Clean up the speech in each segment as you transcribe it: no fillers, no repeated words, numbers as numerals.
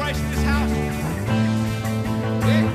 Christ in this house? Yeah.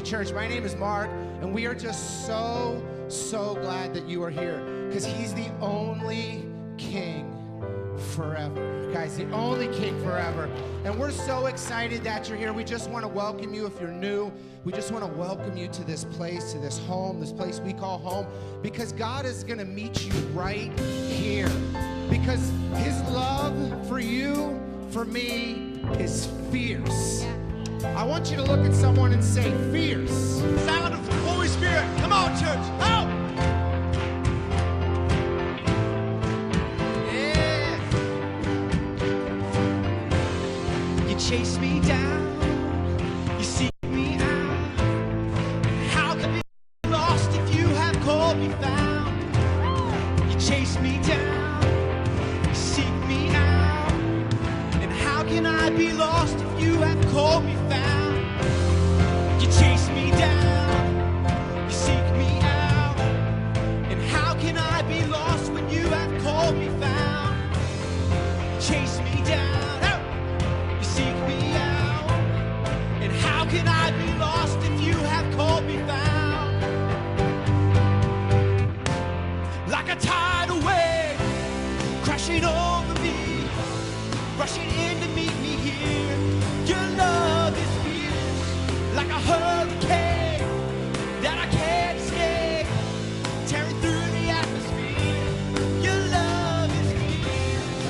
Church, my name is Mark, and we are just so glad that you are here, because he's the only king forever. Guys, the only king forever. And we're so excited that you're here. We just want to welcome you. If you're new, we just want to welcome you to this place, to this home, this place we call home, because God is going to meet you right here, because his love for you, for me, is fierce. I want you to look at someone and say, fierce. Sound of the Holy Spirit. Come on, church. Out. Yeah. You chase me down. You seek me out. How could I be lost if you have called me found? You chase me down. You seek me out. And how can I be lost if you have called me found? You chase me down, you seek me out, and how can I be lost when you have called me found? Chase me down, you seek me out, and how can I be lost if you have called me found? Like a tidal wave, crashing over me, rushing in to meet me here. Your love is fierce, like a hurricane that I can't escape, tearing through the atmosphere. Your love is fierce.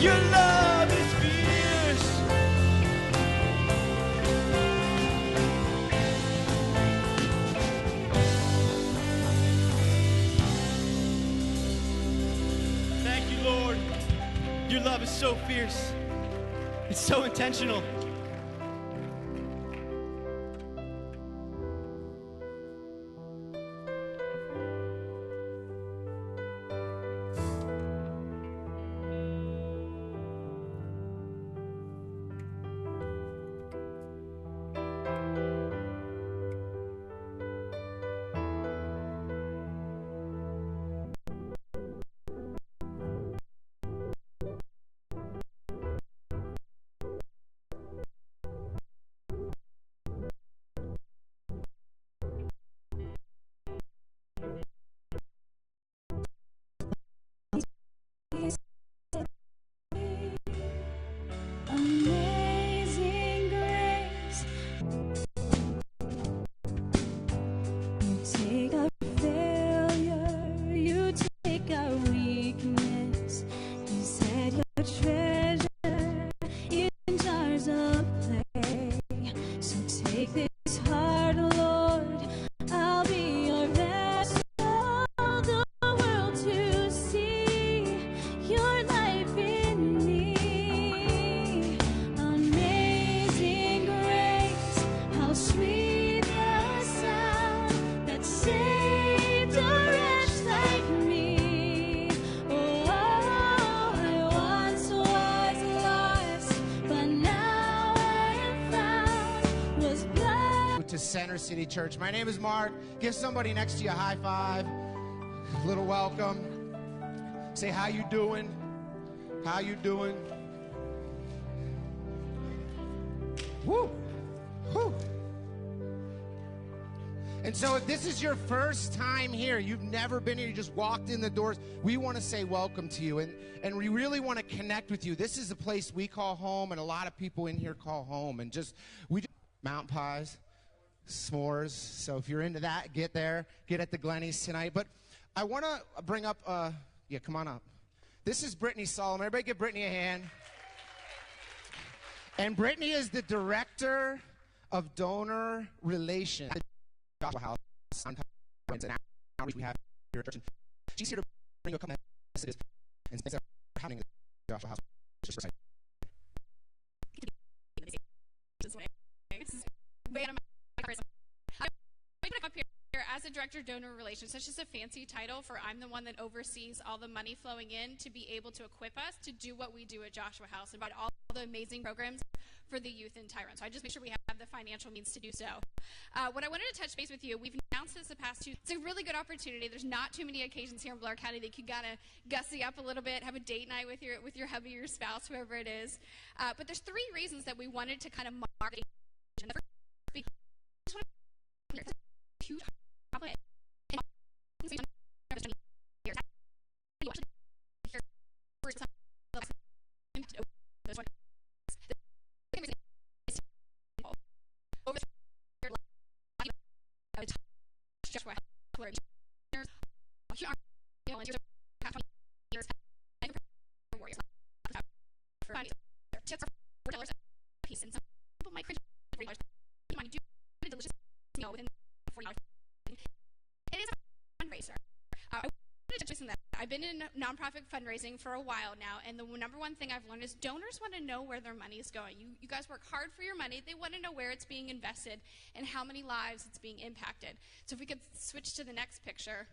Your love is fierce. Thank you, Lord. Your love is so fierce. It's so intentional. to Center City Church. My name is Mark. Give somebody next to you a high five, a little welcome. Say, how you doing? How you doing? Woo! Woo! And so if this is your first time here, you've never been here, you just walked in the doors, we want to say welcome to you. And we really want to connect with you. This is a place we call home, and a lot of people in here call home. And we do mountain pies, s'mores. So if you're into that, get there. Get at the Glenny's tonight. But I want to bring up, come on up. This is Brittany Solomon. Everybody give Brittany a hand. And Brittany is the director of donor relations. Joshua House, and outreach we have here at church. She's here to bring you a couple messages and things that are happening at Joshua House. Just for a up here as a director of donor relations. That's just a fancy title for I'm the one that oversees all the money flowing in to be able to equip us to do what we do at Joshua House and about all the amazing programs for the youth in Theron. So I just make sure we have the financial means to do so. What I wanted to touch base with you, we've announced this the past 2. It's a really good opportunity. There's not too many occasions here in Blair County that you could kind of gussy up a little bit, have a date night with your hubby, your spouse, whoever it is. But there's 3 reasons that we wanted to kind of mark the occasion. The first, it's a huge problem. It is a fundraiser. I've been in nonprofit fundraising for a while now, and the number one thing I've learned is donors want to know where their money is going. You guys work hard for your money. They want to know where it's being invested and how many lives it's being impacted. So if we could switch to the next picture.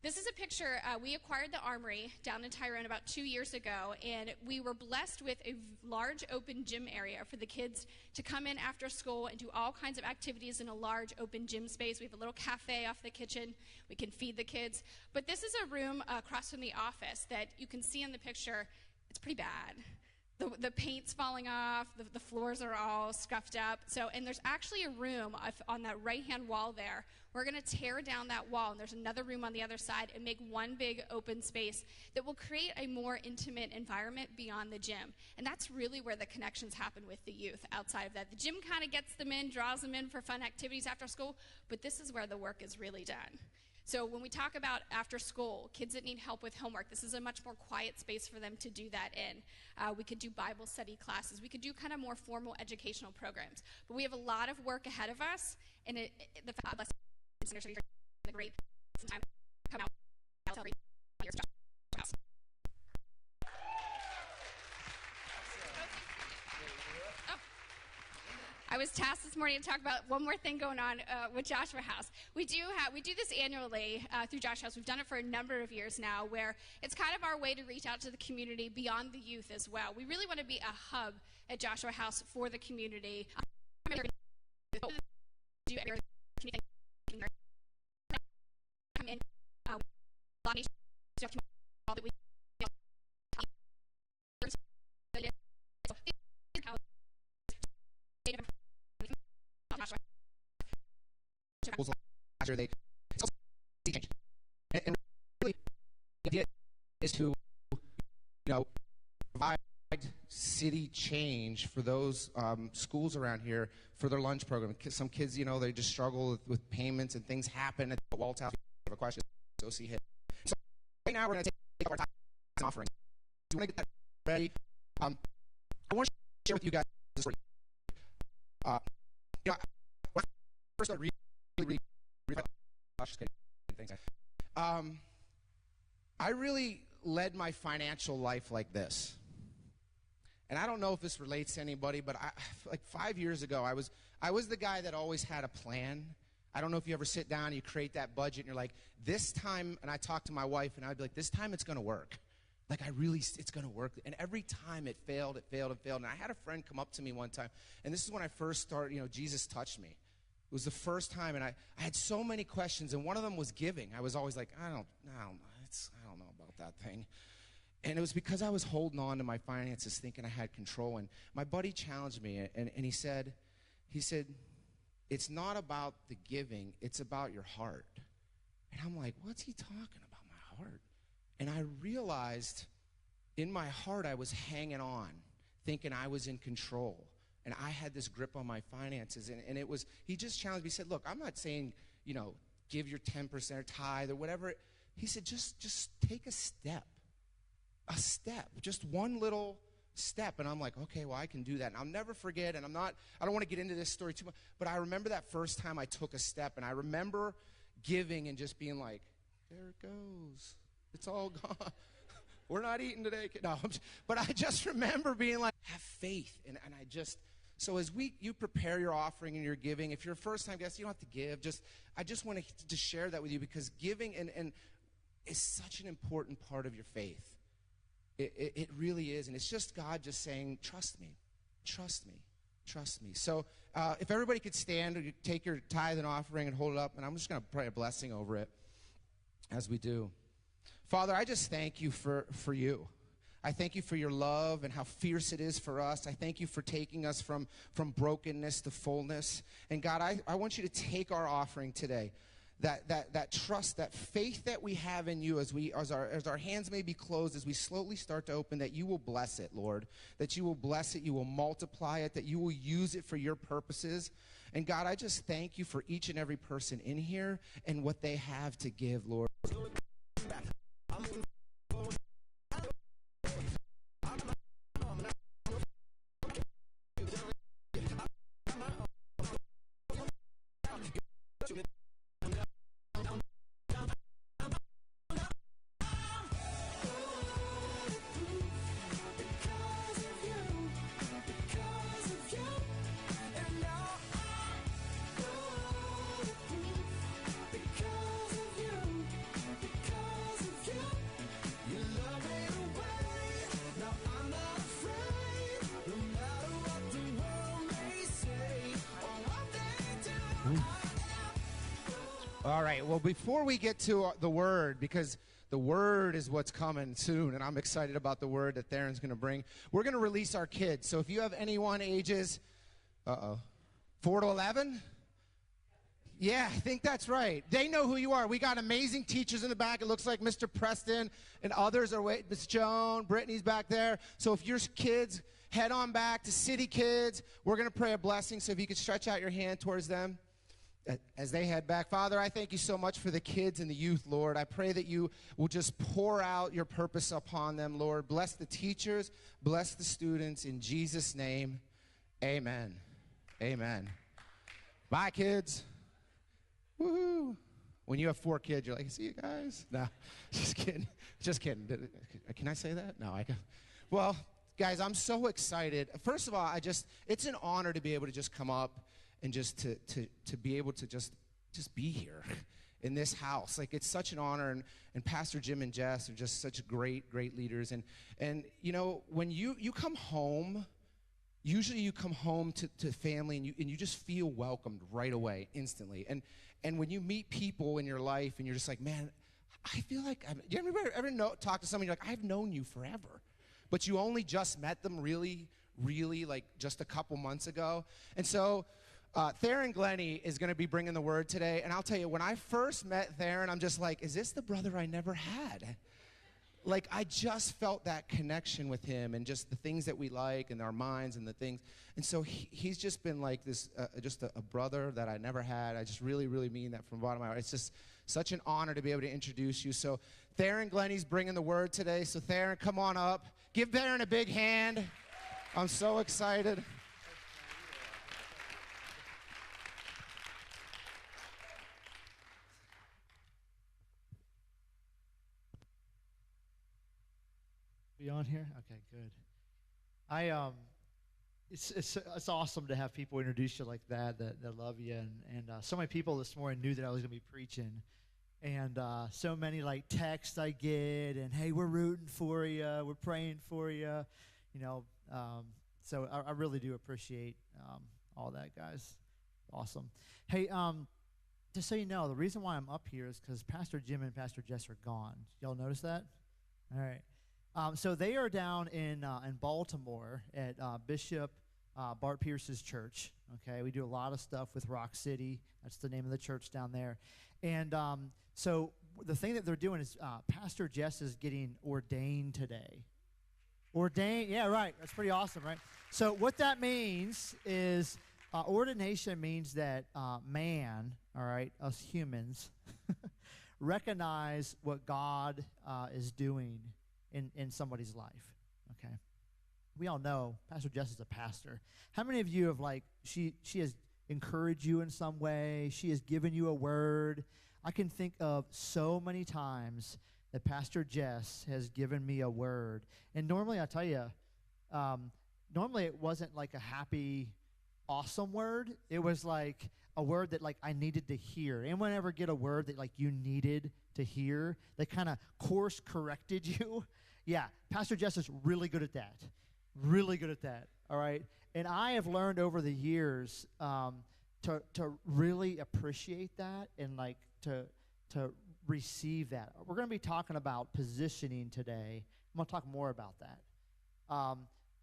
This is a picture, we acquired the Armory down in Tyrone about 2 years ago, and we were blessed with a large open gym area for the kids to come in after school and do all kinds of activities in a large open gym space. We have a little cafe off the kitchen. We can feed the kids. But this is a room across from the office that you can see in the picture. It's pretty bad. The paint's falling off, the floors are all scuffed up. And there's actually a room on that right-hand wall there. We're going to tear down that wall, and there's another room on the other side, and make one big open space that will create a more intimate environment beyond the gym. And that's really where the connections happen with the youth outside of that. The gym kind of gets them in, draws them in for fun activities after school, but this is where the work is really done. So when we talk about after school, kids that need help with homework, this is a much more quiet space for them to do that in. We could do Bible study classes. We could do kind of more formal educational programs. But we have a lot of work ahead of us, and the great time come out. I was tasked this morning to talk about one more thing going on with Joshua House. We do this annually through Joshua House. We've done it for a number of years now, where it's kind of our way to reach out to the community beyond the youth as well. We really want to be a hub at Joshua House for the community. And really, the idea is to, provide city change for those schools around here for their lunch program. Some kids, they just struggle with payments and things happen at the Walt's house. If you have a question, go see him. So right now we're going to take our time offering. Do you want to get that ready? I want to share with you guys this story. When I first started reading, I really led my financial life like this. And I don't know if this relates to anybody, but like 5 years ago, I was the guy that always had a plan. I don't know if you ever sit down and you create that budget and you're like, this time, and I talk to my wife and I'd be like, this time it's going to work. Like it's going to work. And every time it failed. And I had a friend come up to me one time, and this is when I first started, Jesus touched me. It was the first time, and I had so many questions, and one of them was giving. I was always like, I don't know about that thing. And it was because I was holding on to my finances, thinking I had control. And my buddy challenged me, and he said, it's not about the giving, it's about your heart. And I'm like, what's he talking about, my heart? And I realized in my heart I was hanging on, thinking I was in control. And I had this grip on my finances. And it was, he just challenged me. He said, look, I'm not saying, give your 10% or tithe or whatever. He said, just take a step, just one little step. And I'm like, okay, well, I can do that. And I'll never forget, and I don't want to get into this story too much, but I remember that first time I took a step, and I remember giving and just being like, there it goes. It's all gone. We're not eating today. No, but I just remember being like, have faith. And I just, so as you prepare your offering and your giving, if you're a first-time guest, you don't have to give. I just want to share that with you, because giving and is such an important part of your faith. It really is. And it's just God just saying, trust me, trust me, trust me. So if everybody could stand, or take your tithe and offering and hold it up, and I'm just going to pray a blessing over it as we do. Father, I just thank you for you. I thank you for your love and how fierce it is for us. I thank you for taking us from brokenness to fullness. And God, I want you to take our offering today, that trust, that faith that we have in you as our hands may be closed, as we slowly start to open, that you will bless it, Lord, that you will bless it, you will multiply it, that you will use it for your purposes. And God, I just thank you for each and every person in here and what they have to give, Lord. All right, well, before we get to the word, because the word is what's coming soon, and I'm excited about the word that Theron's going to bring, we're going to release our kids. So if you have anyone ages, 4 to 11? Yeah, I think that's right. They know who you are. We got amazing teachers in the back. It looks like Mr. Preston and others are waiting. Miss Joan, Brittany's back there. So if your kids, head on back to City Kids. We're going to pray a blessing, so if you could stretch out your hand towards them as they head back. Father, I thank you so much for the kids and the youth, Lord. I pray that you will just pour out your purpose upon them, Lord. Bless the teachers, bless the students. In Jesus' name, amen. Amen. Bye, kids. Woohoo. When you have 4 kids, you're like, see you guys? No, just kidding. Just kidding. Can I say that? No, I can. Well, guys, I'm so excited. First of all, it's an honor to be able to just come up and just to be able to just be here in this house. Like, it's such an honor, and Pastor Jim and Jess are just such great leaders. And you know, when you come home, usually you come home to family, and you just feel welcomed right away, instantly. And when you meet people in your life, and you're just like, man, I feel like, you ever talk to somebody, you're like, I've known you forever, but you only just met them really like just a couple months ago. And so Theron Glenny is going to be bringing the word today. And I'll tell you, when I first met Theron, I'm just like, is this the brother I never had? Like, I just felt that connection with him, and just the things that we like, and our minds, and the things. And so he's just been like this, just a brother that I never had. I just really mean that from the bottom of my heart. It's just such an honor to be able to introduce you. So Theron Glenny's bringing the word today. So Theron, come on up. Give Theron a big hand. I'm so excited. Be on here? Okay, good. It's awesome to have people introduce you like that love you, and so many people this morning knew that I was going to be preaching, and so many like texts I get, and hey, we're rooting for you, we're praying for you, so I really do appreciate all that, guys. Awesome. Hey, just so you know, the reason why I'm up here is because Pastor Jim and Pastor Jess are gone. Y'all notice that? All right. So they are down in Baltimore at Bishop Bart Pierce's church. Okay, we do a lot of stuff with Rock City. That's the name of the church down there. And so the thing that they're doing is Pastor Jess is getting ordained today. Ordained, yeah, right. That's pretty awesome, right? So what that means is ordination means that man, all right, us humans, recognize what God is doing in somebody's life, okay? We all know Pastor Jess is a pastor. How many of you have, like, she has encouraged you in some way? She has given you a word. I can think of so many times that Pastor Jess has given me a word. And normally, I'll tell you, normally it wasn't like a happy, awesome word. It was like a word that, like, I needed to hear. Anyone ever get a word that, like, you needed to hear? They kind of course corrected you? Yeah, Pastor Jess is really good at that. Really good at that, all right? And I have learned over the years to really appreciate that and, like, to receive that. We're going to be talking about positioning today. I'm going to talk more about that.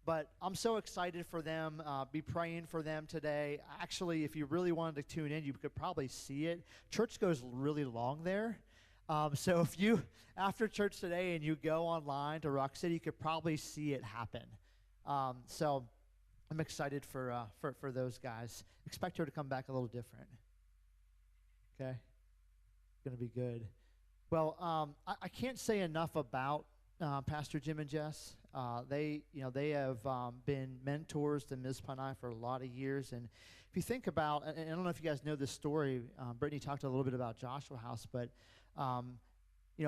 But I'm so excited for them. Be praying for them today. Actually, if you really wanted to tune in, you could probably see it. Church goes really long there. So if you, after church today and you go online to Rock City, you could probably see it happen. So I'm excited for those guys. Expect her to come back a little different. Okay? It's going to be good. Well, I can't say enough about Pastor Jim and Jess. They have been mentors to Ms. Panay for a lot of years. And if you think about, and I don't know if you guys know this story, Brittany talked a little bit about Joshua House, but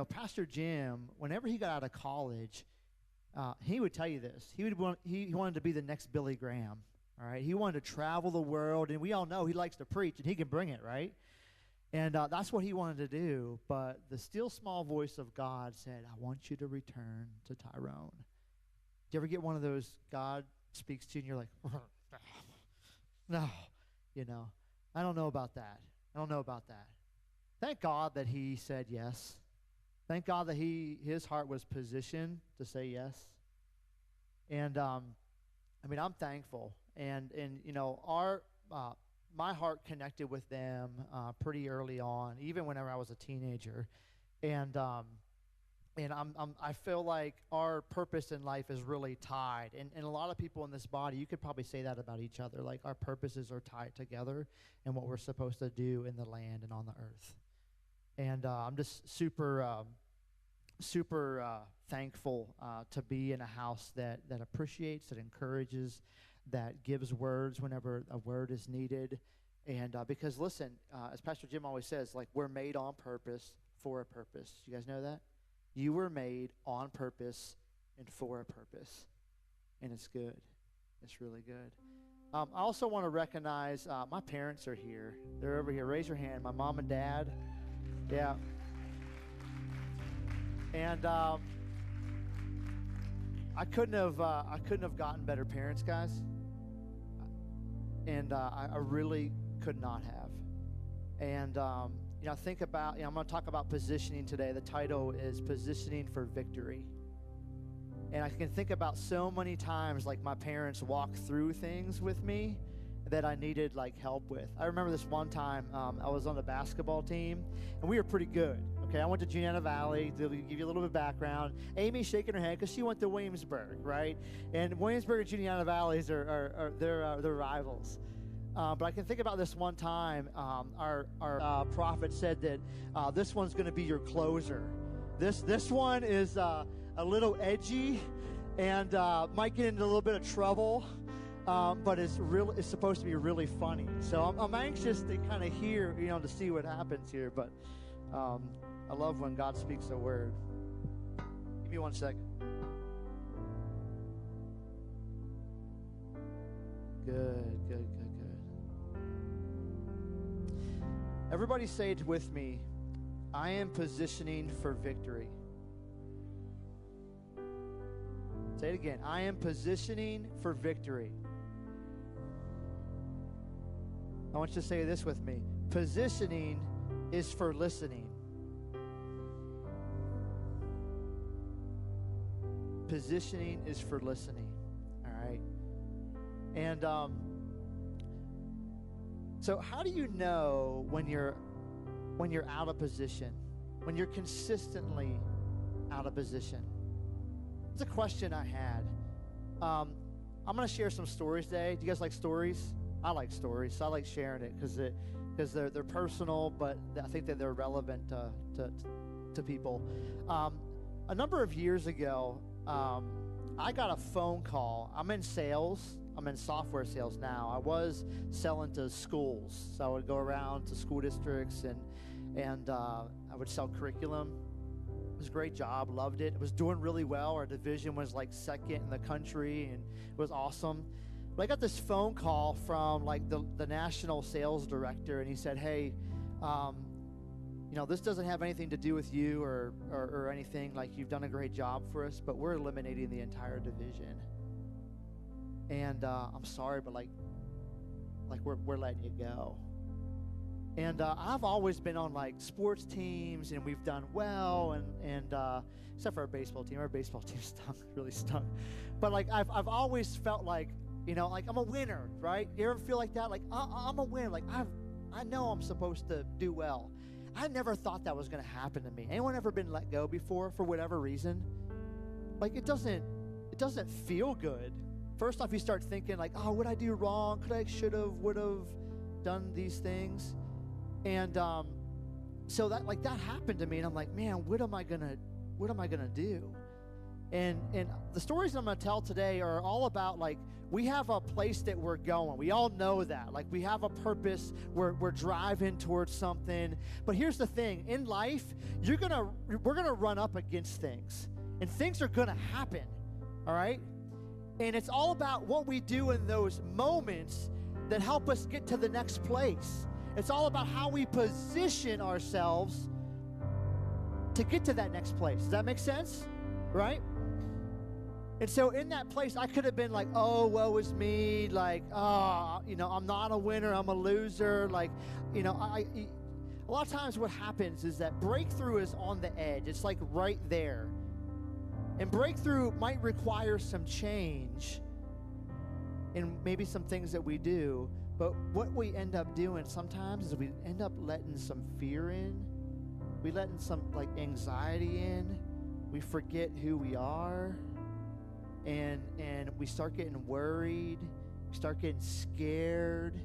Pastor Jim, whenever he got out of college, he would tell you this. He wanted to be the next Billy Graham. All right, he wanted to travel the world, and we all know he likes to preach, and he can bring it, right? And that's what he wanted to do. But the still small voice of God said, "I want you to return to Tyrone." Do you ever get one of those God speaks to you, and you're like, "No, I don't know about that. I don't know about that." Thank God that he said yes. Thank God that his heart was positioned to say yes. And I'm thankful. And my heart connected with them pretty early on, even whenever I was a teenager. And I feel like our purpose in life is really tied. And a lot of people in this body, you could probably say that about each other. Like, our purposes are tied together in what we're supposed to do in the land and on the earth. And I'm just super thankful to be in a house that appreciates, that encourages, that gives words whenever a word is needed. And because, listen, as Pastor Jim always says, like, we're made on purpose for a purpose. You guys know that? You were made on purpose and for a purpose. And it's good. It's really good. I also want to recognize my parents are here. They're over here. Raise your hand. My mom and dad. Yeah. And I couldn't have gotten better parents, guys. And I really could not have. And think about. I'm going to talk about positioning today. The title is Positioning for Victory. And I can think about so many times, like, my parents walked through things with me that I needed, like, help with. I remember this one time I was on the basketball team, and we were pretty good. Okay, I went to Juniata Valley. To give you a little bit of background, Amy's shaking her head because she went to Williamsburg, right? And Williamsburg and Juniata Valleys are they're rivals. But I can think about this one time. Our prophet said that this one's going to be your closer. This one is a little edgy and might get into a little bit of trouble. But it's supposed to be really funny. So I'm anxious to kind of hear, to see what happens here. But I love when God speaks a word. Give me 1 second. Good. Everybody say it with me. I am positioning for victory. Say it again. I am positioning for victory. I want you to say this with me. Positioning is for listening. Positioning is for listening. All right. And so how do you know when you're out of position? When you're consistently out of position? It's a question I had. I'm going to share some stories today. Do you guys like stories? I like stories, so I like sharing it because they're personal, but I think that they're relevant to people. A number of years ago, I got a phone call. I'm in sales. I'm in software sales now. I was selling to schools, so I would go around to school districts and I would sell curriculum. It was a great job. Loved it. It was doing really well. Our division was like second in the country, and it was awesome. But I got this phone call from like the national sales director, and he said, "Hey, this doesn't have anything to do with you or anything. Like, you've done a great job for us, but we're eliminating the entire division. And I'm sorry, but like we're letting you go." And I've always been on like sports teams, and we've done well, and except for our baseball team. Our baseball team really stunk. But like I've always felt like, like I'm a winner, right? You ever feel like that? Like I'm a winner. Like I know I'm supposed to do well. I never thought that was going to happen to me. Anyone ever been let go before for whatever reason? Like it doesn't feel good. First off, you start thinking like, oh, what I do wrong? Could I, should have, would have done these things? And so that happened to me, and I'm like, man, what am I gonna do? And the stories I'm gonna tell today are all about like, we have a place that we're going. We all know that. Like, we have a purpose. We're driving towards something. But here's the thing: in life, we're gonna run up against things, and things are gonna happen. All right. And it's all about what we do in those moments that help us get to the next place. It's all about how we position ourselves to get to that next place. Does that make sense? Right? And so in that place, I could have been like, oh, woe is me. Like, I'm not a winner. I'm a loser. Like, a lot of times what happens is that breakthrough is on the edge. It's like right there. And breakthrough might require some change in maybe some things that we do. But what we end up doing sometimes is we end up letting some fear in. We letting some like anxiety in. We forget who we are. And we start getting worried. We start getting scared.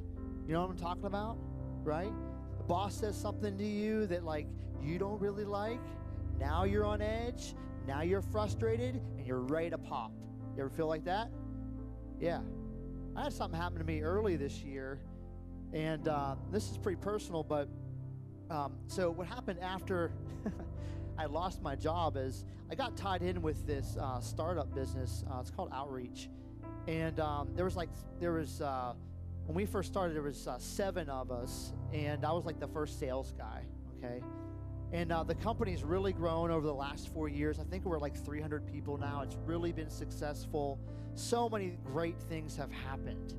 You know what I'm talking about? Right? The boss says something to you that like you don't really like. Now you're on edge. Now you're frustrated and you're ready to pop. You ever feel like that? Yeah. I had something happen to me early this year, and this is pretty personal, but so what happened after I lost my job is I got tied in with this startup business. It's called Outreach, and when we first started, there was 7 of us, and I was like the first sales guy, okay? And the company's really grown over the last 4 years. I think we're like 300 people now. It's really been successful. So many great things have happened.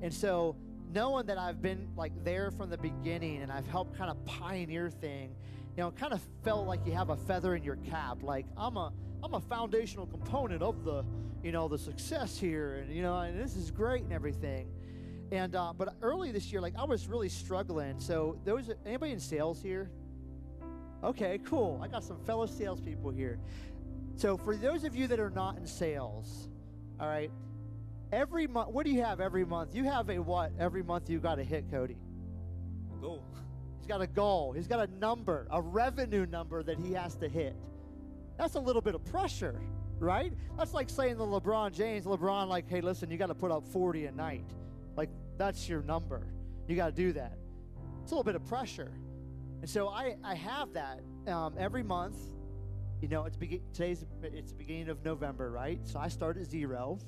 And so knowing that I've been like there from the beginning and I've helped kind of pioneer thing, kind of felt like you have a feather in your cap. Like I'm a foundational component of the success here, and this is great and everything. And but early this year, like I was really struggling. So anybody in sales here? Okay, cool. I got some fellow salespeople here. So for those of you that are not in sales, all right, every month, what do you have every month? You have a what every month you got to hit, Cody? Goal. He's got a goal. He's got a number, a revenue number that he has to hit. That's a little bit of pressure, right? That's like saying to LeBron, like, hey, listen, you got to put up 40 a night. Like, that's your number. You got to do that. It's a little bit of pressure. And so I have that every month. It's the beginning of November, right? So I start at 0,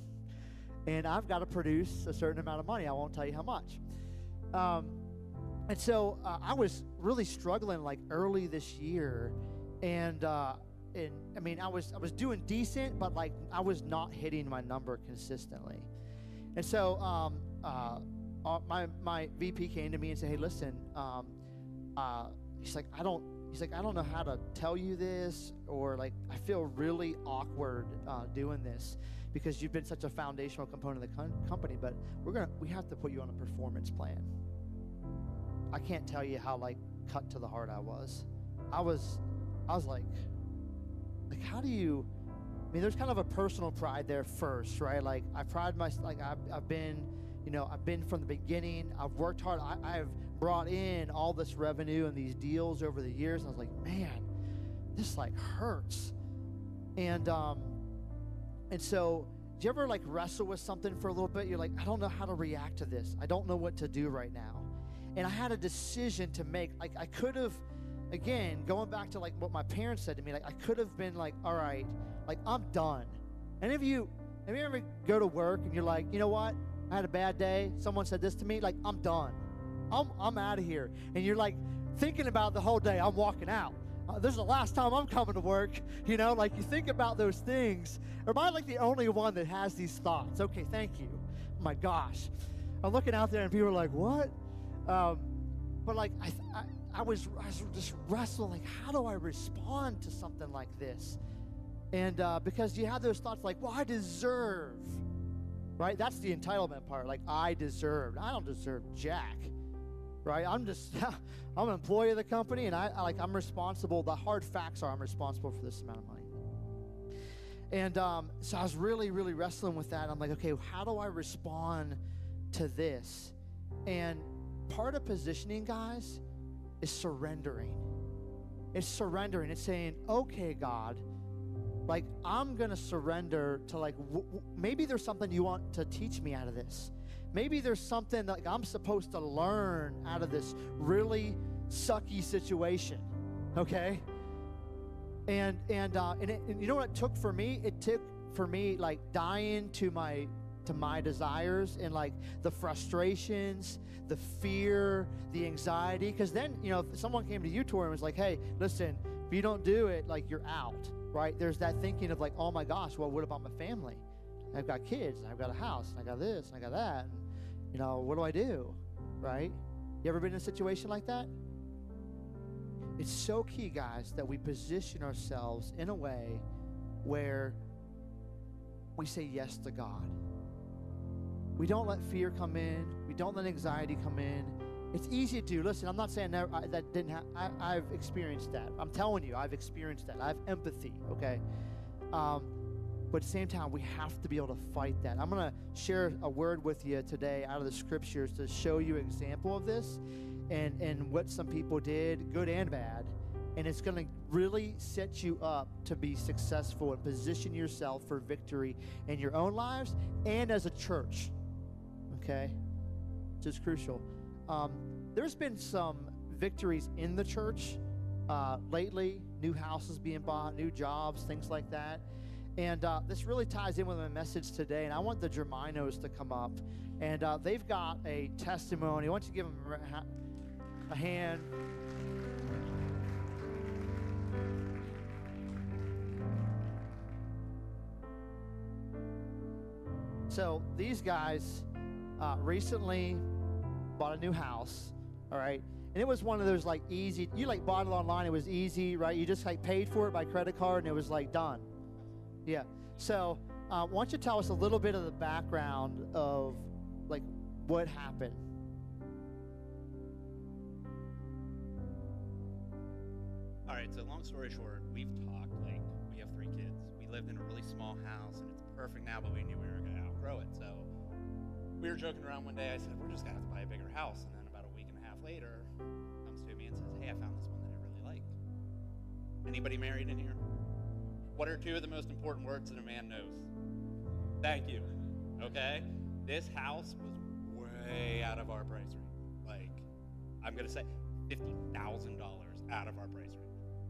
and I've got to produce a certain amount of money. I won't tell you how much. And so I was really struggling like early this year, and I was doing decent, but like I was not hitting my number consistently. And so my VP came to me and said, hey, listen, he's like, I don't know how to tell you this, or like, I feel really awkward doing this because you've been such a foundational component of the company, but we have to put you on a performance plan. I can't tell you how like cut to the heart I was. I was like, how do you, I mean, there's kind of a personal pride there first, right? Like I pride myself, like I've been, I've been from the beginning. I've worked hard. I've brought in all this revenue and these deals over the years. And I was like, man, this like hurts. And so do you ever like wrestle with something for a little bit? You're like, I don't know how to react to this. I don't know what to do right now. And I had a decision to make. Like I could have, again, going back to like what my parents said to me, like I could have been like, all right, like I'm done. Any of you ever go to work and you're like, you know what? I had a bad day. Someone said this to me, like I'm done. I'm out of here. And you're like thinking about the whole day. I'm walking out. This is the last time I'm coming to work. Like you think about those things. Or am I like the only one that has these thoughts? Okay, thank you. Oh my gosh. I'm looking out there and people are like, what? But like I was just wrestling, like how do I respond to something like this? And because you have those thoughts like, well, I deserve, right? That's the entitlement part. Like I deserve. I don't deserve jack, right? I'm an employee of the company, and I'm responsible. The hard facts are I'm responsible for this amount of money. And so I was really, really wrestling with that. I'm like, okay, how do I respond to this? And part of positioning, guys, is surrendering. It's surrendering. It's saying, okay, God, like I'm going to surrender to like, maybe there's something you want to teach me out of this. Maybe there's something that like, I'm supposed to learn out of this really sucky situation, okay? And you know what it took for me? It took for me like dying to my desires and like the frustrations, the fear, the anxiety. Because then, if someone came to you, Tori, and was like, hey, listen, if you don't do it, like you're out, right? There's that thinking of like, oh my gosh, well, what about my family? I've got kids, and I've got a house, and I got this, and I got that. And, what do I do, right? You ever been in a situation like that? It's so key, guys, that we position ourselves in a way where we say yes to God. We don't let fear come in. We don't let anxiety come in. It's easy to do. Listen, I'm not saying that didn't happen. I've experienced that. I'm telling you, I've experienced that. I have empathy, okay? But at the same time, we have to be able to fight that. I'm going to share a word with you today out of the scriptures to show you an example of this and what some people did, good and bad. And it's going to really set you up to be successful and position yourself for victory in your own lives and as a church, okay? Which is crucial. There's been some victories in the church lately, new houses being bought, new jobs, things like that. And this really ties in with my message today, and I want the Germinos to come up. And they've got a testimony. Why don't you give them a hand? So these guys recently bought a new house, all right? And it was one of those like easy, you like bought it online, it was easy, right? You just like paid for it by credit card and it was like done. Yeah. So why don't you tell us a little bit of the background of like what happened? All right, so long story short, we've talked, like, we have 3 kids. We lived in a really small house, and it's perfect now, but we knew we were going to outgrow it. So we were joking around one day. I said, we're just going to have to buy a bigger house. And then about a week and a half later, comes to me and says, hey, I found this one that I really like. Anybody married in here? What are 2 of the most important words that a man knows? Thank you, okay? This house was way out of our price range. Like, I'm going to say $50,000 out of our price range.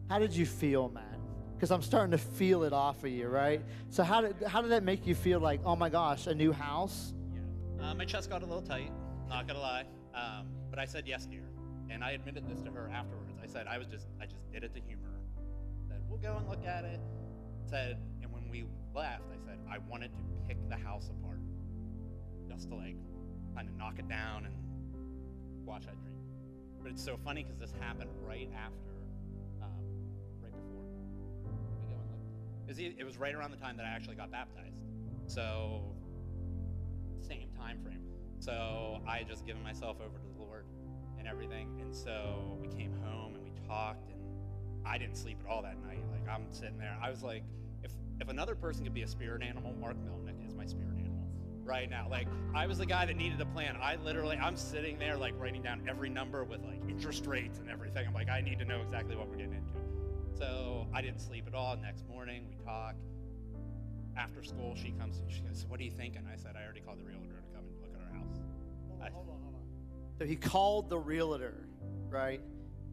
How did you feel, man? Because I'm starting to feel it off of you, right? So how did that make you feel? Like, oh my gosh, a new house? Yeah, my chest got a little tight, not gonna lie. But I said yes, dear, and I admitted this to her afterwards. I said I just did it to humor her. Said we'll go and look at it. Said, and when we left, I said I wanted to pick the house apart, just to like kind of knock it down and watch that dream. But it's so funny because this happened right before. Did we go and look? It was right around the time that I actually got baptized. So, same time frame. So I had just given myself over to the Lord and everything. And so we came home and we talked, and I didn't sleep at all that night. Like, I'm sitting there. I was like, if another person could be a spirit animal, Mark Melnick is my spirit animal right now. Like, I was the guy that needed a plan. I'm sitting there, like, writing down every number with, like, interest rates and everything. I'm like, I need to know exactly what we're getting into. So I didn't sleep at all. Next morning, we talk. After school, she comes and she goes, what do you think? And I said, I already called the realtor to come and look at our house. Hold on. So he called the realtor, right?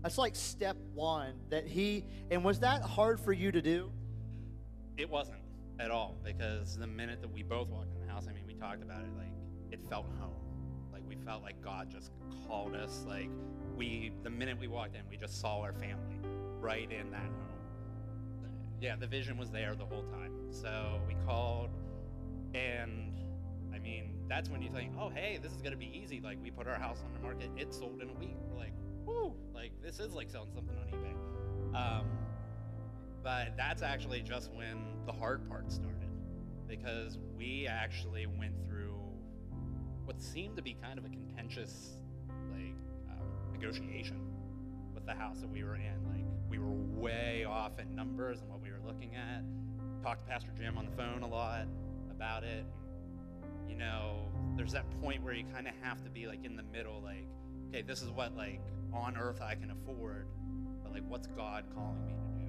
That's like step one. And was that hard for you to do? It wasn't at all, because the minute that we both walked in the house, I mean, we talked about it, like, it felt home. Like, we felt like God just called us. Like, the minute we walked in, we just saw our family right in that home. Yeah, the vision was there the whole time. So we called, and I mean, that's when you think, oh, hey, this is going to be easy. Like, we put our house on the market. It sold in a week. We're like, woo, like, this is like selling something on eBay. But that's actually just when the hard part started, because we actually went through what seemed to be kind of a contentious, like, negotiation with the house that we were in. Like, we were way off in numbers and what we were looking at. Talked to Pastor Jim on the phone a lot about it. You know, there's that point where you kind of have to be, like, in the middle, like, okay, this is what, like, on earth I can afford, but, like, what's God calling me to do?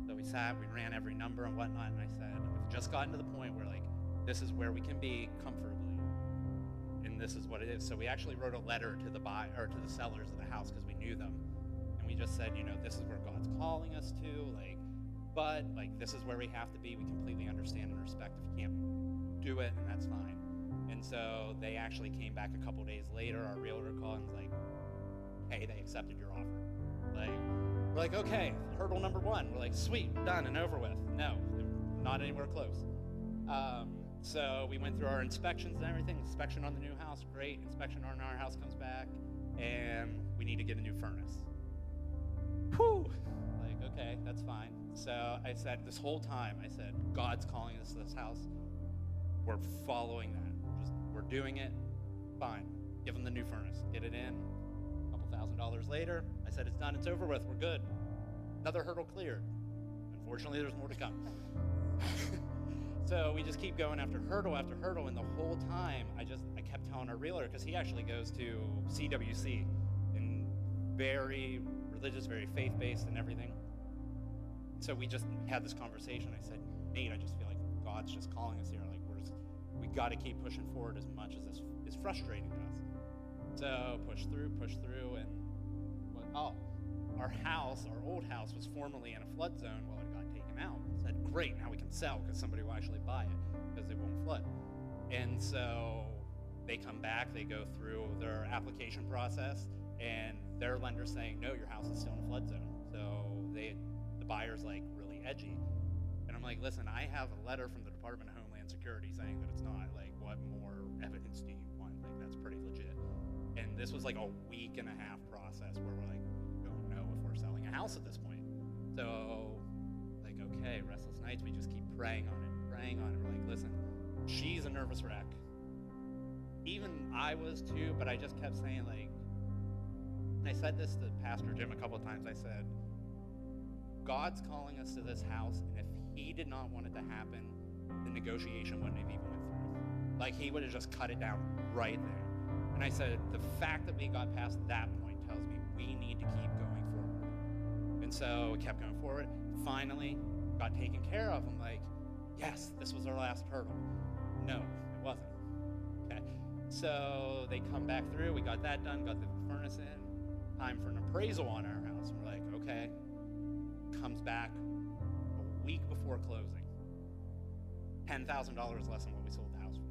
So we sat, we ran every number and whatnot, and I said, we've just gotten to the point where, like, this is where we can be comfortably, and this is what it is. So we actually wrote a letter to the sellers of the house, because we knew them, and we just said, you know, this is where God's calling us to, like, but, like, this is where we have to be. We completely understand and respect if you can't do it, and that's fine. And so they actually came back a couple days later. Our realtor called and was like, hey, they accepted your offer. Like, we're like, okay, hurdle number one. We're like, sweet, done and over with. No, not anywhere close. So we went through our inspections and everything. Inspection on the new house, great. Inspection on our house comes back, and we need to get a new furnace. Whew. Like, okay, that's fine. So I said, this whole time, I said, God's calling us to this house. We're following that. We're doing it. Fine. Give them the new furnace. Get it in. A couple $1,000s later, I said, it's done. It's over with. We're good. Another hurdle cleared. Unfortunately, there's more to come. So we just keep going after hurdle, and the whole time, I kept telling our realtor, because he actually goes to CWC, and very religious, very faith-based and everything. So we just had this conversation. I said, Nate, I just feel like God's just calling us here. Like, we got to keep pushing forward as much as this is frustrating to us. So push through, and our old house was formerly in a flood zone. Well, it got taken out. I said, great, now we can sell, because somebody will actually buy it, because it won't flood. And so they come back, they go through their application process, and their lender's saying, no, your house is still in a flood zone. So the buyer's like really edgy. And I'm like, listen, I have a letter from the Department of Homeland Security saying that it's not. Like, what more evidence do you want? Like, that's pretty legit. And this was like a week and a half process where we're like, we don't know if we're selling a house at this point. So, like, okay, restless nights, we just keep praying on it. We're like, listen, she's a nervous wreck. Even I was too, but I just kept saying, like, and I said this to Pastor Jim a couple of times, I said, God's calling us to this house, and if he did not want it to happen, the negotiation wouldn't have even went through. Like, he would have just cut it down right there. And I said, the fact that we got past that point tells me we need to keep going forward. And so we kept going forward. Finally, got taken care of. I'm like, yes, this was our last hurdle. No, it wasn't. Okay. So they come back through. We got that done, got the furnace in. Time for an appraisal on our house. We're like, okay. Comes back a week before closing. $10,000 less than what we sold the house for.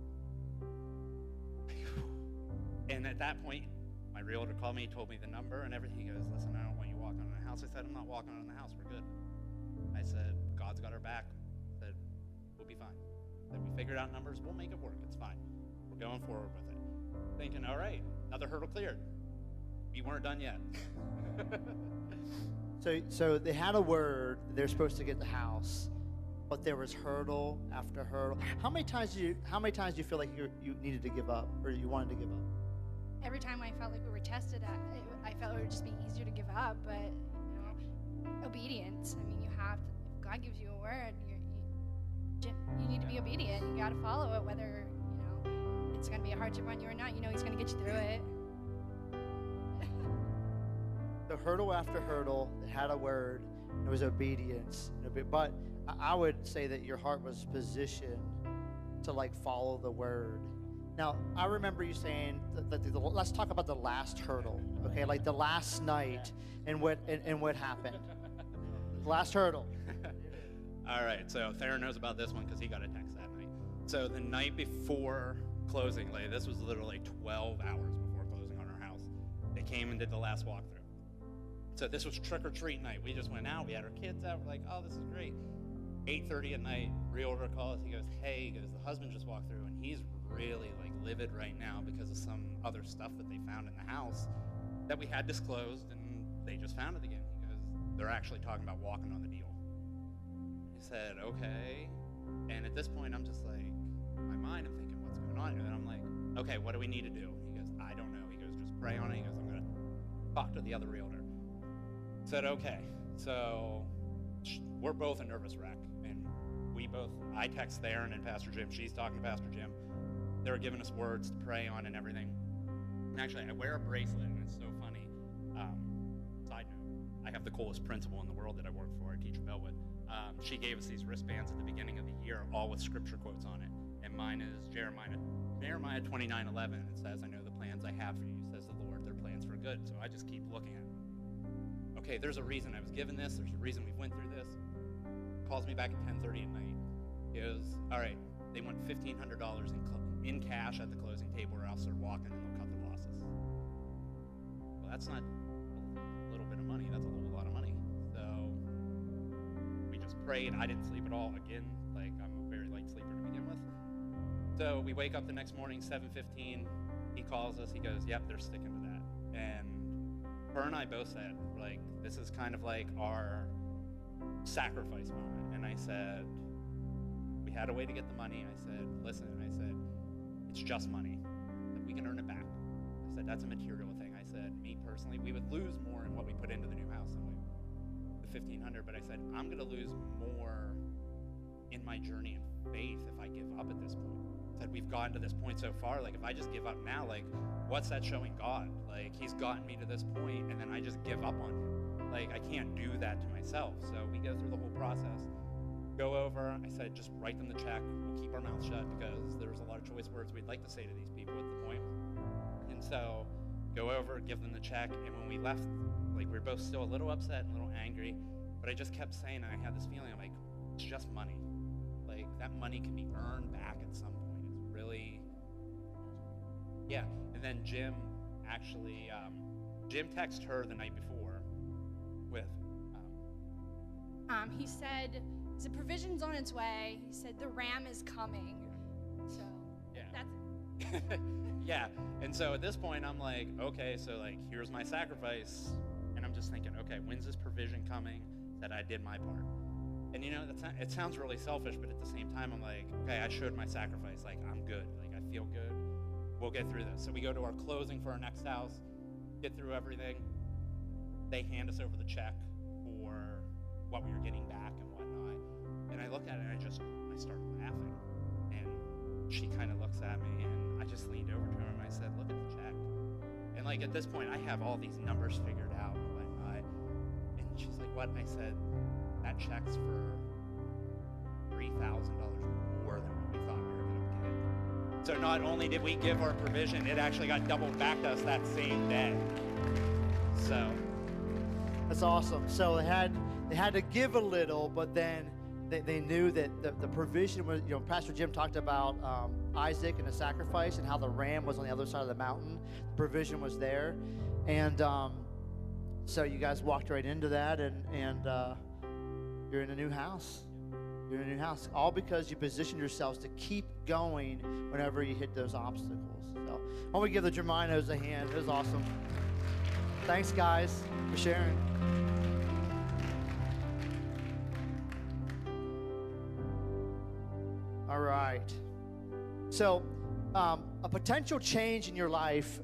And at that point, my realtor called me, told me the number and everything. He goes, listen, I don't want you walking on the house. I said, I'm not walking on the house. We're good. I said, God's got our back. I said, we'll be fine. I said, we figured out numbers. We'll make it work. It's fine. We're going forward with it. thinking, all right, another hurdle cleared. We weren't done yet. So they had a word. They're supposed to get the house, but there was hurdle after hurdle. How many times do you feel like you needed to give up, or you wanted to give up? Every time I felt like we were tested, I felt it would just be easier to give up. But obedience. I mean, you have to. If God gives you a word, you need to be obedient. You got to follow it, whether it's going to be a hardship on you or not. He's going to get you through it. The hurdle after hurdle, it had a word. It was obedience. But I would say that your heart was positioned to follow the word. Now, I remember you saying let's talk about the last hurdle, okay? Like the last night and what happened. Last hurdle. All right, so Theron knows about this one because he got a text that night. So the night before closing, this was literally 12 hours before closing on our house. They came and did the last walkthrough. So this was trick-or-treat night. We just went out. We had our kids out. We're like, oh, this is great. 8:30 at night, realtor calls. He goes, hey, the husband just walked through, and he's really livid right now because of some other stuff that they found in the house that we had disclosed, and they just found it again. He goes, they're actually talking about walking on the deal. He said, okay. And at this point, I'm just in my mind, I'm thinking, what's going on here? And I'm like, okay, what do we need to do? He goes, I don't know. He goes, just pray on it. He goes, I'm going to talk to the other realtor. Said, okay. So we're both a nervous wreck. And I text Theron and Pastor Jim. She's talking to Pastor Jim. They were giving us words to pray on and everything. And actually, I wear a bracelet, and it's so funny. Side note, I have the coolest principal in the world that I work for. I teach at Bellwood. She gave us these wristbands at the beginning of the year, all with scripture quotes on it. And mine is Jeremiah 29:11. It says, I know the plans I have for you, says the Lord. They're plans for good. So I just keep looking at it. Okay, there's a reason I was given this. There's a reason we went through this. Calls me back at 10:30 at night. He goes, all right, they want $1,500 in cash at the closing table, or else they're walking and they'll cut the losses. Well, that's not a little bit of money. That's a whole lot of money. So we just prayed. I didn't sleep at all. Again, I'm a very light sleeper to begin with. So we wake up the next morning, 7:15. He calls us. He goes, yep, they're sticking to that. And her and I both said, this is kind of our sacrifice moment. And I said, we had a way to get the money. I said, listen, it's just money. We can earn it back. I said, that's a material thing. I said, me personally, we would lose more in what we put into the new house than the $1,500. But I said, I'm going to lose more in my journey in faith if I give up at this point. I said, we've gotten to this point so far. If I just give up now, what's that showing God? He's gotten me to this point, and then I just give up on him. I can't do that to myself. So we go through the whole process. Go over, I said, just write them the check. We'll keep our mouth shut because there's a lot of choice words we'd like to say to these people at the point. And so go over, give them the check. And when we left, we were both still a little upset and a little angry. But I just kept saying, and I had this feeling, it's just money. That money can be earned back at some point. It's really, yeah. And then Jim texted her the night before with, he said, the provision's on its way. He said, the ram is coming. So, yeah. That's it. Yeah. And so at this point, I'm like, okay, so here's my sacrifice. And I'm just thinking, okay, when's this provision coming that I did my part? And it sounds really selfish, but at the same time, I'm like, okay, I showed my sacrifice. I'm good. I feel good. We'll get through this. So we go to our closing for our next house, get through everything. They hand us over the check for what we were getting back and whatnot. And I look at it and I start laughing. And she kind of looks at me, and I just leaned over to her and I said, look at the check. And at this point, I have all these numbers figured out and whatnot. And she's like, what? And I said, that check's for $3,000 more than what we thought we were going to get. So not only did we give our provision, it actually got doubled back to us that same day. So that's awesome. So they had to give a little, but then they knew that the provision was, Pastor Jim talked about Isaac and the sacrifice and how the ram was on the other side of the mountain. The provision was there. And so you guys walked right into that, and you're in a new house. You're in a new house. All because you position yourselves to keep going whenever you hit those obstacles. So why don't we give the Germanos a hand? It was awesome. Thanks, guys, for sharing. All right. So a potential change in your life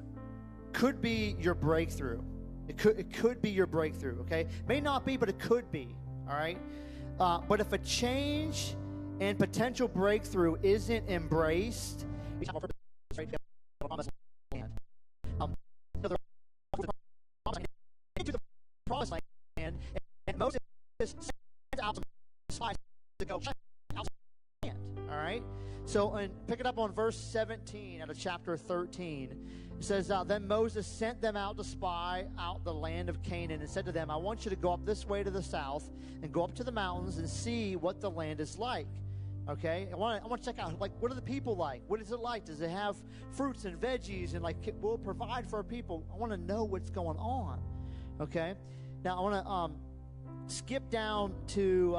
could be your breakthrough. It could be your breakthrough, okay? May not be, but it could be, all right? But if a change and potential breakthrough isn't embraced, into the promised land, and Moses sends out some spies to go check out the land, all right? So, and pick it up on verse 17 out of chapter 13. It says, then Moses sent them out to spy out the land of Canaan and said to them, I want you to go up this way to the south and go up to the mountains and see what the land is like. Okay? I want to check out, like, what are the people like? What is it like? Does it have fruits and veggies and, like, will provide for our people? I want to know what's going on. Okay? Now, I want to skip down to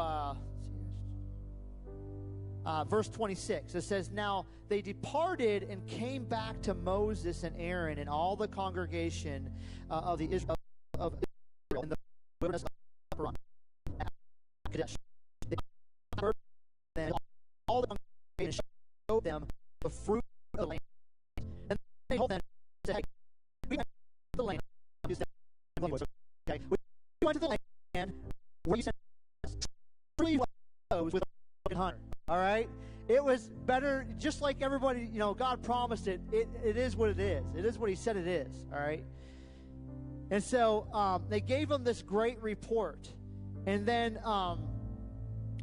verse 26. It says, now they departed and came back to Moses and Aaron and all the congregation of Israel in the wilderness of Paran. Kadesh. They heard then all the congregation showed them the fruit of the land. And they told them, said, hey, we went to the land. Okay, we went to the land where you sent us 3 flows with a hunter. All right? It was better, just like everybody, God promised it. It is what it is. It is what he said it is. All right? And so they gave him this great report. And then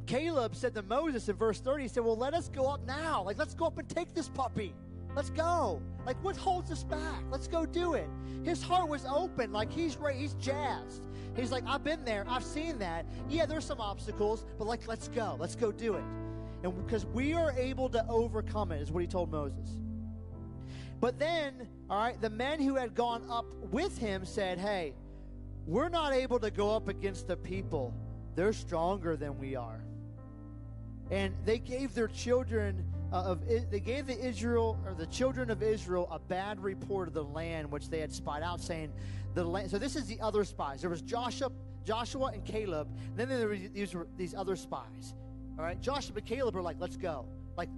Caleb said to Moses in verse 30, he said, well, let us go up now. Like, let's go up and take this puppy. Let's go. Like, what holds us back? Let's go do it. His heart was open. Like, he's jazzed. He's like, I've been there. I've seen that. Yeah, there's some obstacles, but, like, let's go. Let's go do it. And because we are able to overcome it, is what he told Moses. But then, all right, the men who had gone up with him said, hey, we're not able to go up against the people. They're stronger than we are. And they gave their children they gave the children of Israel a bad report of the land which they had spied out, saying the land. So this is the other spies. There was Joshua and Caleb, and then there were these other spies. All right, Joshua and Caleb were like, let's go. Like,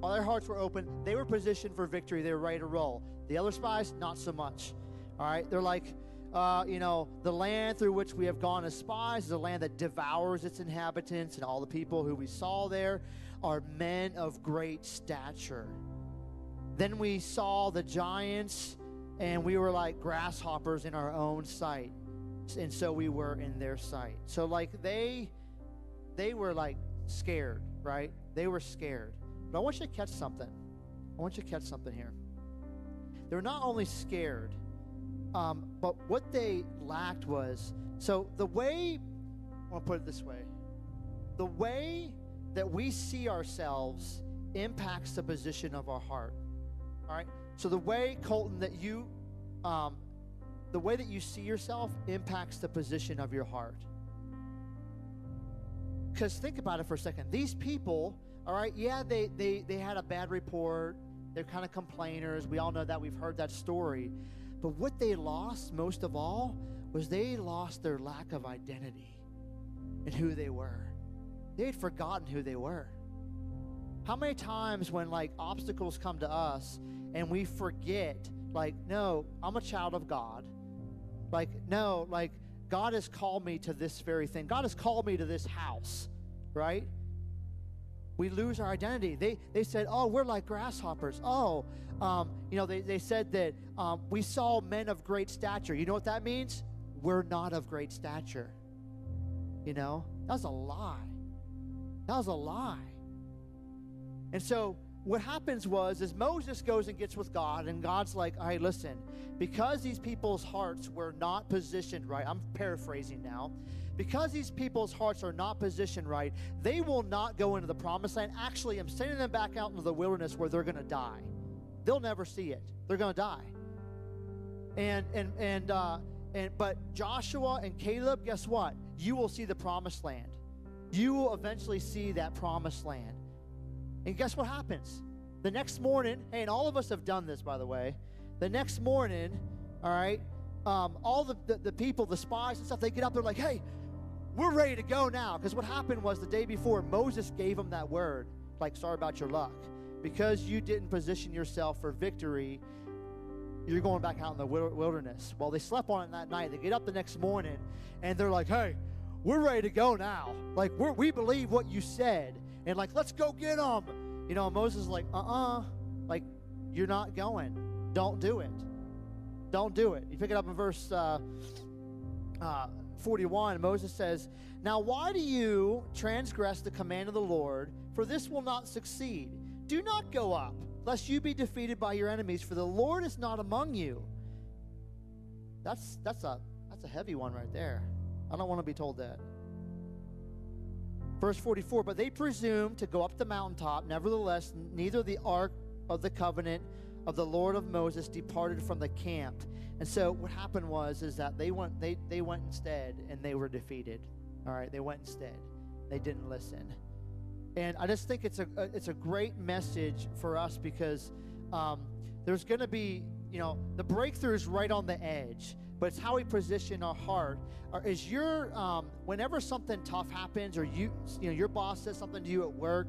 all their hearts were open. They were positioned for victory. They were ready to roll. The other spies, not so much. All right, they're like, the land through which we have gone as spies is a land that devours its inhabitants, and all the people who we saw there are men of great stature. Then we saw the giants, and we were like grasshoppers in our own sight, and so we were in their sight. So, like, they were like scared, right? They were scared. But I want you to catch something. I want you to catch something here. They're not only scared, but what they lacked was, so the way, I want to put it this way, the way that we see ourselves impacts the position of our heart. All right? So the way, Colton, that you see yourself impacts the position of your heart. Because think about it for a second. These people, all right, yeah, they had a bad report. They're kind of complainers. We all know that. We've heard that story. But what they lost most of all was they lost their lack of identity in who they were. They had forgotten who they were. How many times when, like, obstacles come to us and we forget, like, no, I'm a child of God. Like, no, like, God has called me to this very thing. God has called me to this house, right? We lose our identity. They said, oh, we're like grasshoppers. Oh, they said that we saw men of great stature. You know what that means? We're not of great stature. That was a lie. That was a lie. And so what happens is Moses goes and gets with God, and God's like, all right, listen, because these people's hearts were not positioned right, I'm paraphrasing now, because these people's hearts are not positioned right, they will not go into the promised land. Actually, I'm sending them back out into the wilderness where they're going to die. They'll never see it. They're going to die. But Joshua and Caleb, guess what? You will see the promised land. you will eventually see that promised land. And guess what happens? The next morning, hey, and all of us have done this, by the way. The next morning, all right, all the people, the spies and stuff, they get up, they're like, hey, we're ready to go now. Because what happened was the day before, Moses gave them that word, like, sorry about your luck. Because you didn't position yourself for victory, you're going back out in the wilderness. Well, they slept on it that night. They get up the next morning, and they're like, hey, we're ready to go now. Like, we believe what you said. And, like, let's go get them. You know, Moses is like, like, you're not going. Don't do it. Don't do it. You pick it up in verse 41. Moses says, now why do you transgress the command of the Lord? For this will not succeed. Do not go up, lest you be defeated by your enemies, for the Lord is not among you. That's a heavy one right there. I don't want to be told that. Verse 44, but they presumed to go up the mountaintop. Nevertheless, neither the ark of the covenant of the Lord of Moses departed from the camp. And so what happened is that they went instead, and they were defeated. All right, they went instead. They didn't listen. And I just think it's a great message for us, because there's going to be, you know, the breakthrough is right on the edge, but it's how we position our heart. Is your whenever something tough happens, or you know your boss says something to you at work,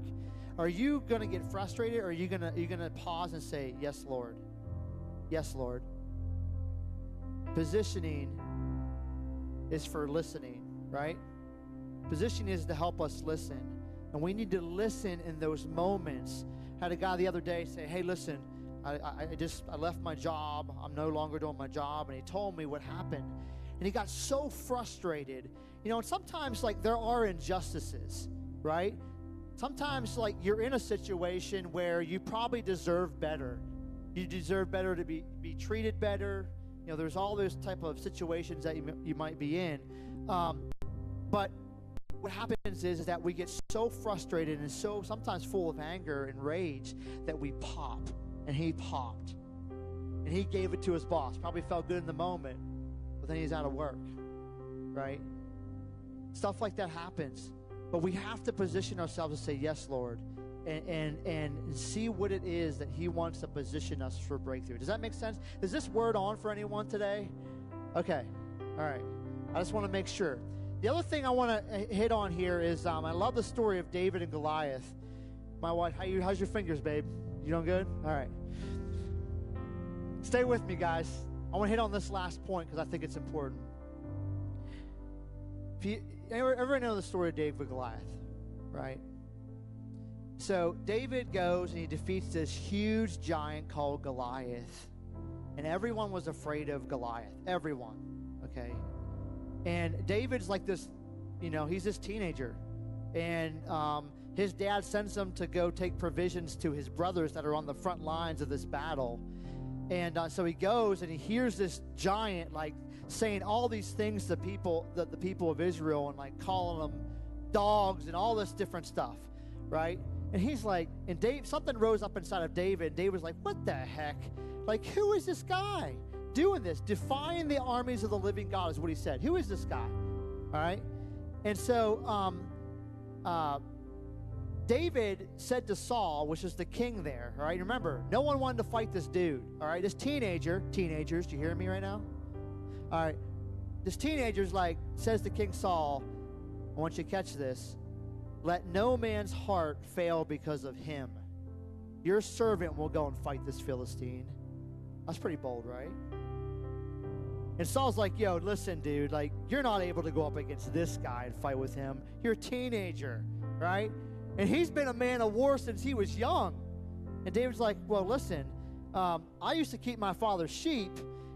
are you going to get frustrated, or are you gonna pause and say, yes, Lord? Yes, Lord. Positioning is for listening, right? Positioning is to help us listen. And we need to listen in those moments. I had a guy the other day say, hey, listen, I left my job. I'm no longer doing my job. And he told me what happened. And he got so frustrated. You know, and sometimes, like, there are injustices, right? Sometimes, like, you're in a situation where you probably deserve better. You deserve better to be treated better. You know, there's all those type of situations that you might be in. But what happens is that we get so frustrated and so sometimes full of anger and rage that we pop. And he popped. And he gave it to his boss. Probably felt good in the moment, but then he's out of work, right? Stuff like that happens. But we have to position ourselves to say, yes, Lord, and see what it is that he wants to position us for breakthrough. Does that make sense? Is this word on for anyone today? Okay. All right. I just want to make sure. The other thing I want to hit on here is I love the story of David and Goliath. My wife, how's your fingers, babe? You doing good? All right. Stay with me, guys. I want to hit on this last point because I think it's important. If you ever know the story of David and Goliath, right? So David goes and he defeats this huge giant called Goliath. And everyone was afraid of Goliath. Everyone. Okay? And David's like this, you know, he's this teenager. And his dad sends him to go take provisions to his brothers that are on the front lines of this battle. And so he goes and he hears this giant, like, saying all these things to the people of Israel, and like calling them dogs and all this different stuff, right? And he's like, and something rose up inside of David, and David was like, what the heck? Like, who is this guy doing this? Defying the armies of the living God is what he said. Who is this guy? All right? And so David said to Saul, which is the king there, all right? Remember, no one wanted to fight this dude, all right? This teenagers, do you hear me right now? All right, this teenager's like, says to King Saul, I want you to catch this, let no man's heart fail because of him. Your servant will go and fight this Philistine. That's pretty bold, right? And Saul's like, yo, listen, dude, like, you're not able to go up against this guy and fight with him. You're a teenager, right? And he's been a man of war since he was young. And David's like, well, listen, I used to keep my father's sheep,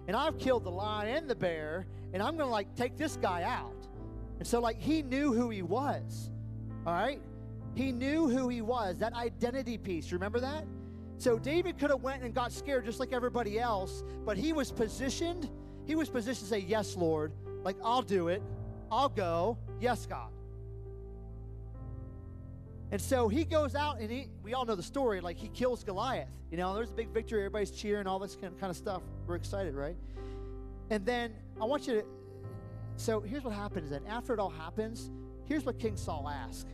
and I've killed the lion and the bear, and I'm going to, like, take this guy out. And so, like, he knew who he was, all right? He knew who he was, that identity piece. Remember that? So David could have went and got scared just like everybody else, but he was positioned. He was positioned to say, yes, Lord. Like, I'll do it. I'll go. Yes, God. And so he goes out, and we all know the story, like, he kills Goliath. You know, there's a big victory. Everybody's cheering, all this kind of stuff. We're excited, right? And then I want you to, so here's what happens then. After it all happens, here's what King Saul asked.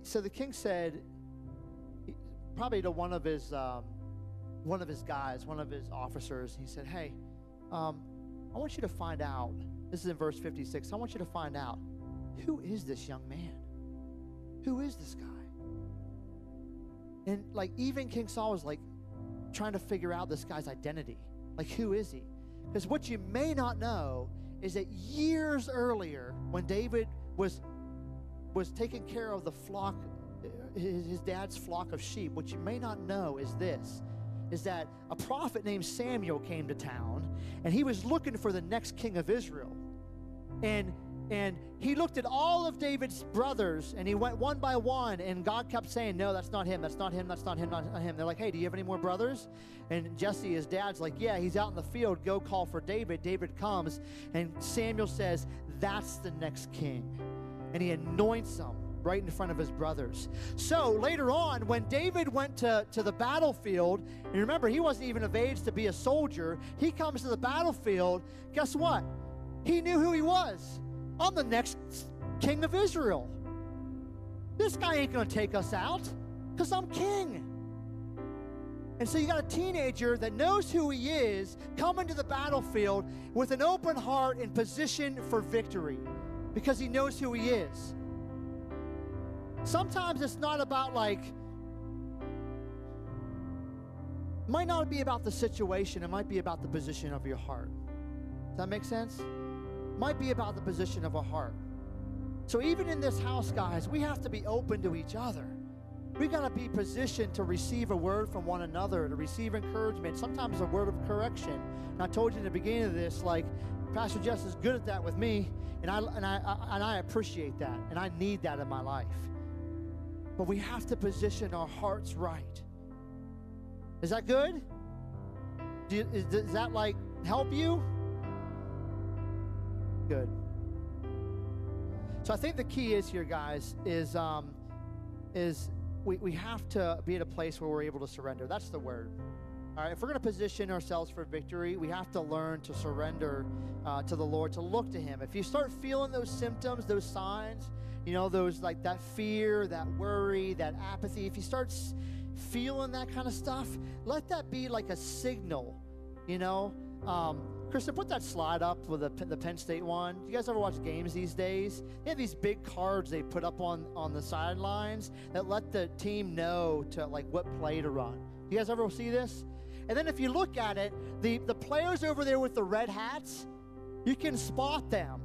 So the king said, probably to one of his guys, one of his officers, he said, hey, I want you to find out, this is in verse 56, I want you to find out, who is this young man? Who is this guy? And like even King Saul was like trying to figure out this guy's identity. Like, who is he? Because what you may not know is that years earlier, when David was taking care of the flock, his dad's flock of sheep, what you may not know is this, is that a prophet named Samuel came to town, and he was looking for the next king of Israel. And he looked at all of David's brothers, and he went one by one, and God kept saying, no, that's not him, that's not him, that's not him, not him. They're like, hey, do you have any more brothers? And Jesse, his dad's like, yeah, he's out in the field, go call for David. David comes, and Samuel says, that's the next king. And he anoints him right in front of his brothers. So later on, when David went to the battlefield, and remember, he wasn't even of age to be a soldier, he comes to the battlefield, guess what? He knew who he was. I'm the next king of Israel. This guy ain't going to take us out because I'm king. And so you got a teenager that knows who he is coming to the battlefield with an open heart and position for victory because he knows who he is. Sometimes it's not about it might not be about the situation. It might be about the position of your heart. Does that make sense? Might be about the position of our heart. So even in this house, guys, we have to be open to each other. We got to be positioned to receive a word from one another, to receive encouragement, sometimes a word of correction. And I told you in the beginning of this, like, Pastor Jess is good at that with me, and I appreciate that, and I need that in my life. But we have to position our hearts right. Is that good? Does that, like, help you? Good. So I think the key is here, guys, is we have to be at a place where we're able to surrender. That's the word. All right, if we're going to position ourselves for victory, we have to learn to surrender to the Lord, to look to Him. If you start feeling those symptoms, those signs, those like that fear, that worry, that apathy, if you start feeling that kind of stuff, let that be like a signal, Kristen, put that slide up with the Penn State one. Do you guys ever watch games these days? They have these big cards they put up on the sidelines that let the team know to like what play to run. You guys ever see this? And then if you look at it, the players over there with the red hats, you can spot them.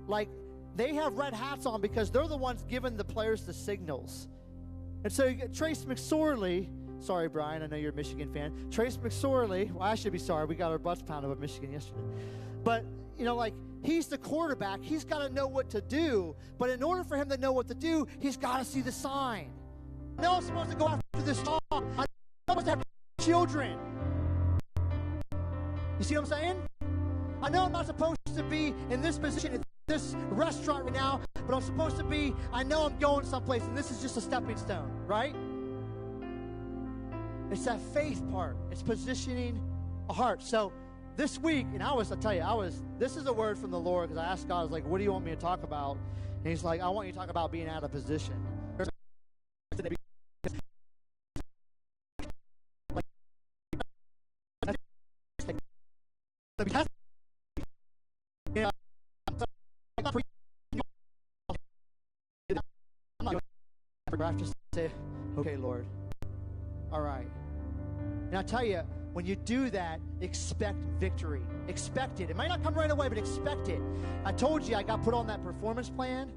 Like, they have red hats on because they're the ones giving the players the signals. And so you get Trace McSorley. Sorry, Brian, I know you're a Michigan fan. Trace McSorley, well, I should be sorry. We got our butts pounded with Michigan yesterday. But, he's the quarterback. He's got to know what to do. But in order for him to know what to do, he's got to see the sign. I know I'm supposed to go after this dog. I know I'm supposed to have children. You see what I'm saying? I know I'm not supposed to be in this position at this restaurant right now, but I'm supposed to be, I know I'm going someplace, and this is just a stepping stone, right? It's that faith part. It's positioning a heart. So this week, and this is a word from the Lord, because I asked God, I was like, what do you want me to talk about? And He's like, I want you to talk about being out of position. I have to say, okay, Lord. All right. And I tell you, when you do that, expect victory. Expect it. It might not come right away, but expect it. I told you I got put on that performance plan.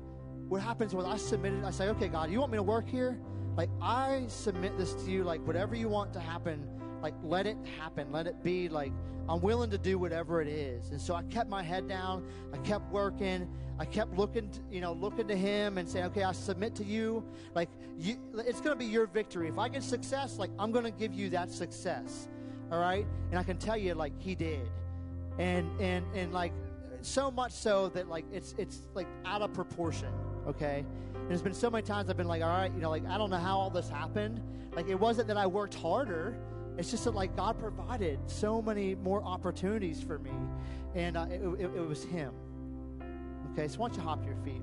What happens was I submitted. I say, okay, God, you want me to work here? Like, I submit this to you. Like, whatever you want to happen, like, let it happen. Let it be. Like, I'm willing to do whatever it is. And so I kept my head down. I kept working. I kept looking to Him and saying, okay, I submit to you. Like, it's going to be your victory. If I get success, like, I'm going to give you that success. All right? And I can tell you, like, He did. And like, so much so that, like, it's like out of proportion, okay? And there's been so many times I've been like, all right, like, I don't know how all this happened. Like, it wasn't that I worked harder. It's just that, like, God provided so many more opportunities for me, and it was him. Okay, so why don't you hop to your feet?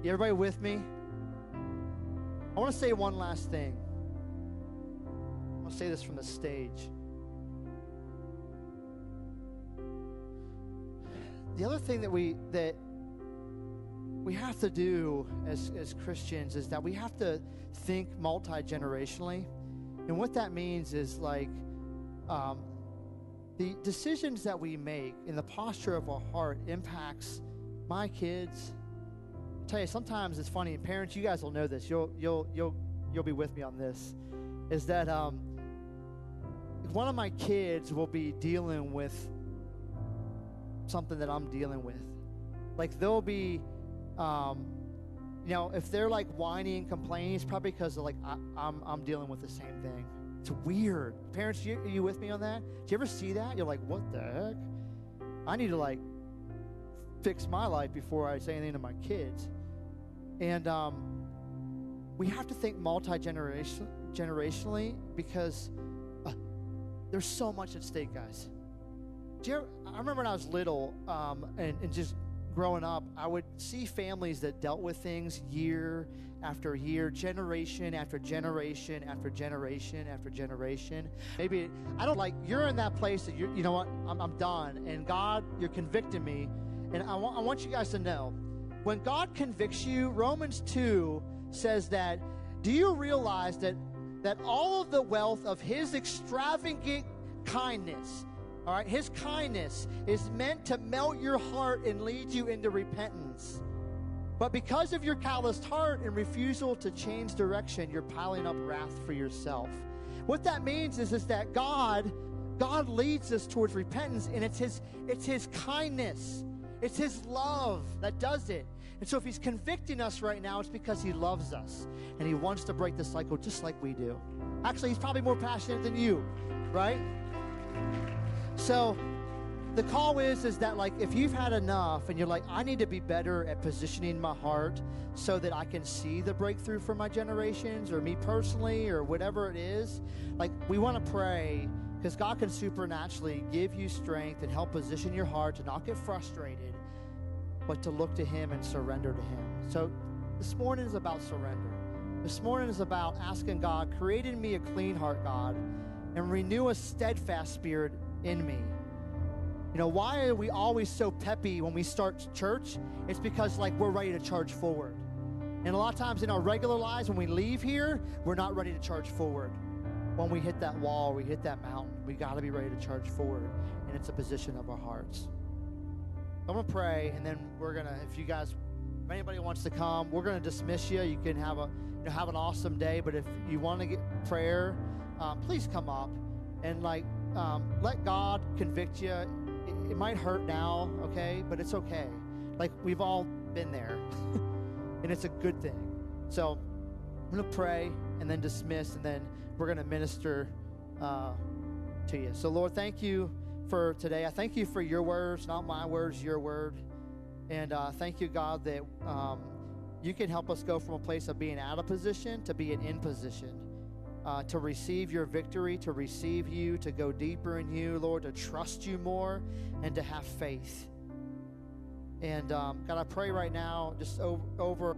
Everybody with me? I want to say one last thing. I want to say this from the stage. The other thing that we have to do as Christians is that we have to think multi-generationally. And what that means is, like, the decisions that we make in the posture of our heart impacts my kids. I'll tell you, sometimes it's funny, and parents, you guys will know this. You'll be with me on this. Is that one of my kids will be dealing with something that I'm dealing with. Like, they'll be, if they're like whining and complaining, it's probably because like I'm dealing with the same thing. It's weird. Parents, are you with me on that? Do you ever see that? You're like, what the heck? I need to like fix my life before I say anything to my kids. And we have to think multi-generationally because there's so much at stake, guys. I remember when I was little and just growing up, I would see families that dealt with things year after year, generation after generation after generation after generation. Maybe I don't like, you're in that place that you know what, I'm done. And God, you're convicting me. And I want you guys to know, when God convicts you, Romans 2 says that, do you realize that all of the wealth of his extravagant kindness, all right, his kindness is meant to melt your heart and lead you into repentance. But because of your calloused heart and refusal to change direction, you're piling up wrath for yourself. What that means is that God leads us towards repentance, and it's his kindness. It's his love that does it. And so if he's convicting us right now, it's because he loves us, and he wants to break the cycle just like we do. Actually, he's probably more passionate than you, right? So the call is that, like, if you've had enough and you're like, I need to be better at positioning my heart so that I can see the breakthrough for my generations or me personally or whatever it is, like, we want to pray because God can supernaturally give you strength and help position your heart to not get frustrated, but to look to him and surrender to him. So this morning is about surrender. This morning is about asking God, create in me a clean heart, God, and renew a steadfast spirit in me. You know, why are we always so peppy when we start church? It's because, like, we're ready to charge forward. And a lot of times in our regular lives, when we leave here, we're not ready to charge forward. When we hit that wall, we hit that mountain, we got to be ready to charge forward, and it's a position of our hearts. I'm going to pray, and then we're going to, if anybody wants to come, we're going to dismiss you. You can have an awesome day, but if you want to get prayer, please come up and, like, let God convict you. It might hurt now, okay, but it's okay. Like, we've all been there, and it's a good thing. So I'm going to pray and then dismiss, and then we're going to minister to you. So, Lord, thank you for today. I thank you for your words, not my words, your word. And thank you, God, that you can help us go from a place of being out of position to being in position. To receive your victory, to receive you, to go deeper in you, Lord, to trust you more, and to have faith. And God, I pray right now just over